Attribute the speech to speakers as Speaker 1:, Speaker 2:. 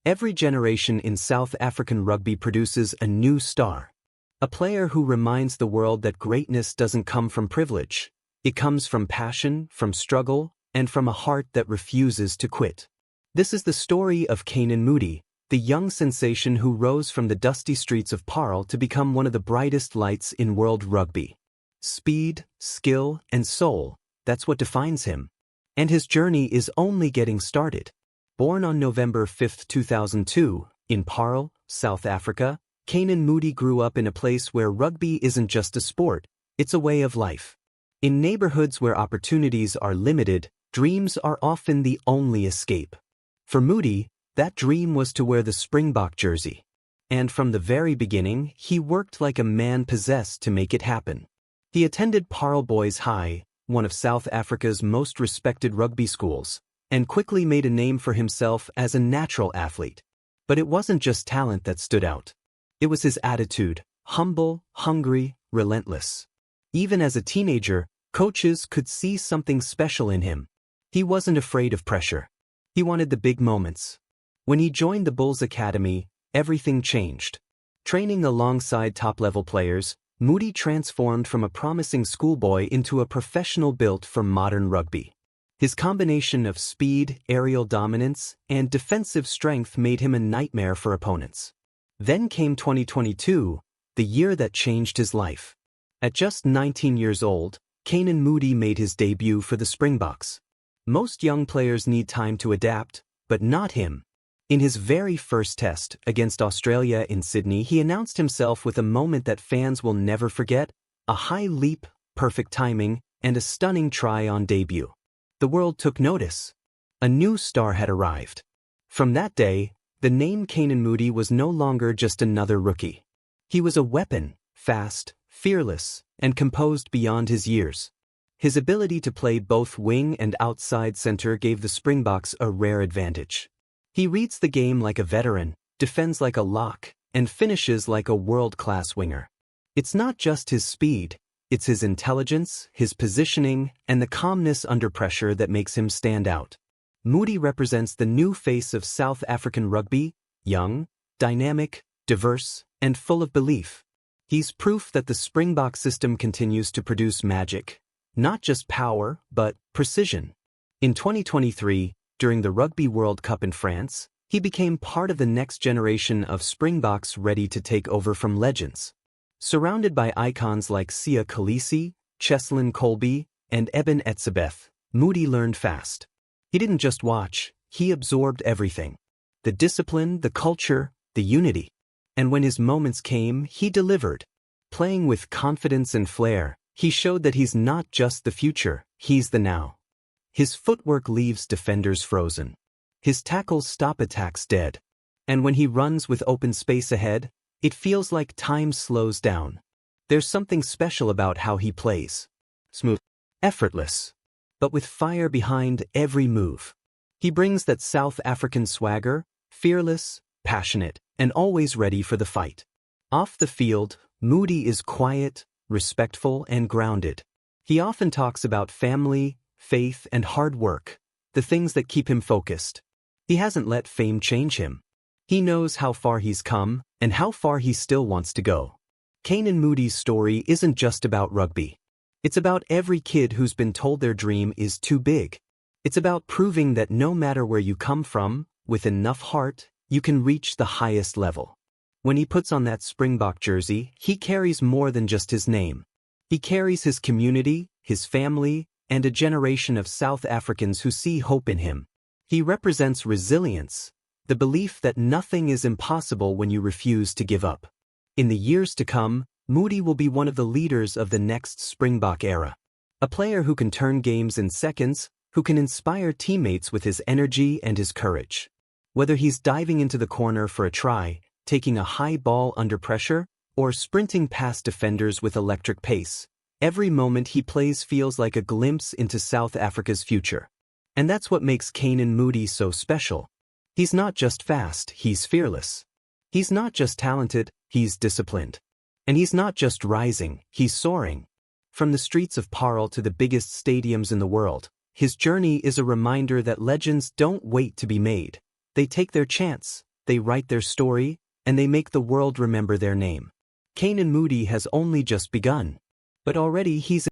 Speaker 1: Every generation in South African rugby produces a new star. A player who reminds the world that greatness doesn't come from privilege. It comes from passion, from struggle, and from a heart that refuses to quit. This is the story of Canan Moodi, the young sensation who rose from the dusty streets of Paarl to become one of the brightest lights in world rugby. Speed, skill, and soul, that's what defines him. And his journey is only getting started. Born on November 5, 2002, in Paarl, South Africa, Canan Moodi grew up in a place where rugby isn't just a sport, it's a way of life. In neighborhoods where opportunities are limited, dreams are often the only escape. For Moodi, that dream was to wear the Springbok jersey. And from the very beginning, he worked like a man possessed to make it happen. He attended Paarl Boys High, one of South Africa's most respected rugby schools, and quickly made a name for himself as a natural athlete. But it wasn't just talent that stood out. It was his attitude, humble, hungry, relentless. Even as a teenager, coaches could see something special in him. He wasn't afraid of pressure. He wanted the big moments. When he joined the Bulls Academy, everything changed. Training alongside top-level players, Moodi transformed from a promising schoolboy into a professional built for modern rugby. His combination of speed, aerial dominance, and defensive strength made him a nightmare for opponents. Then came 2022, the year that changed his life. At just 19 years old, Canan Moodi made his debut for the Springboks. Most young players need time to adapt, but not him. In his very first test against Australia in Sydney, he announced himself with a moment that fans will never forget: a high leap, perfect timing, and a stunning try on debut. The world took notice. A new star had arrived. From that day, the name Canan Moodi was no longer just another rookie. He was a weapon, fast, fearless, and composed beyond his years. His ability to play both wing and outside center gave the Springboks a rare advantage. He reads the game like a veteran, defends like a lock, and finishes like a world-class winger. It's not just his speed, it's his intelligence, his positioning, and the calmness under pressure that makes him stand out. Moodi represents the new face of South African rugby, young, dynamic, diverse, and full of belief. He's proof that the Springbok system continues to produce magic. Not just power, but precision. In 2023, during the Rugby World Cup in France, he became part of the next generation of Springboks ready to take over from legends. Surrounded by icons like Siya Kolisi, Cheslin Kolbe, and Eben Etzebeth, Moodi learned fast. He didn't just watch, he absorbed everything. The discipline, the culture, the unity. And when his moments came, he delivered. Playing with confidence and flair, he showed that he's not just the future, he's the now. His footwork leaves defenders frozen. His tackles stop attacks dead. And when he runs with open space ahead, it feels like time slows down. There's something special about how he plays. Smooth, effortless, but with fire behind every move. He brings that South African swagger, fearless, passionate, and always ready for the fight. Off the field, Moodi is quiet, respectful, and grounded. He often talks about family, faith, and hard work, the things that keep him focused. He hasn't let fame change him. He knows how far he's come, and how far he still wants to go. Canan Moodi's story isn't just about rugby. It's about every kid who's been told their dream is too big. It's about proving that no matter where you come from, with enough heart, you can reach the highest level. When he puts on that Springbok jersey, he carries more than just his name. He carries his community, his family, and a generation of South Africans who see hope in him. He represents resilience, the belief that nothing is impossible when you refuse to give up. In the years to come, Moodi will be one of the leaders of the next Springbok era. A player who can turn games in seconds, who can inspire teammates with his energy and his courage. Whether he's diving into the corner for a try, taking a high ball under pressure, or sprinting past defenders with electric pace, every moment he plays feels like a glimpse into South Africa's future. And that's what makes Canan Moodi so special. He's not just fast, he's fearless. He's not just talented, he's disciplined. And he's not just rising, he's soaring. From the streets of Paarl to the biggest stadiums in the world, his journey is a reminder that legends don't wait to be made. They take their chance, they write their story, and they make the world remember their name. Canan Moodi has only just begun. But already he's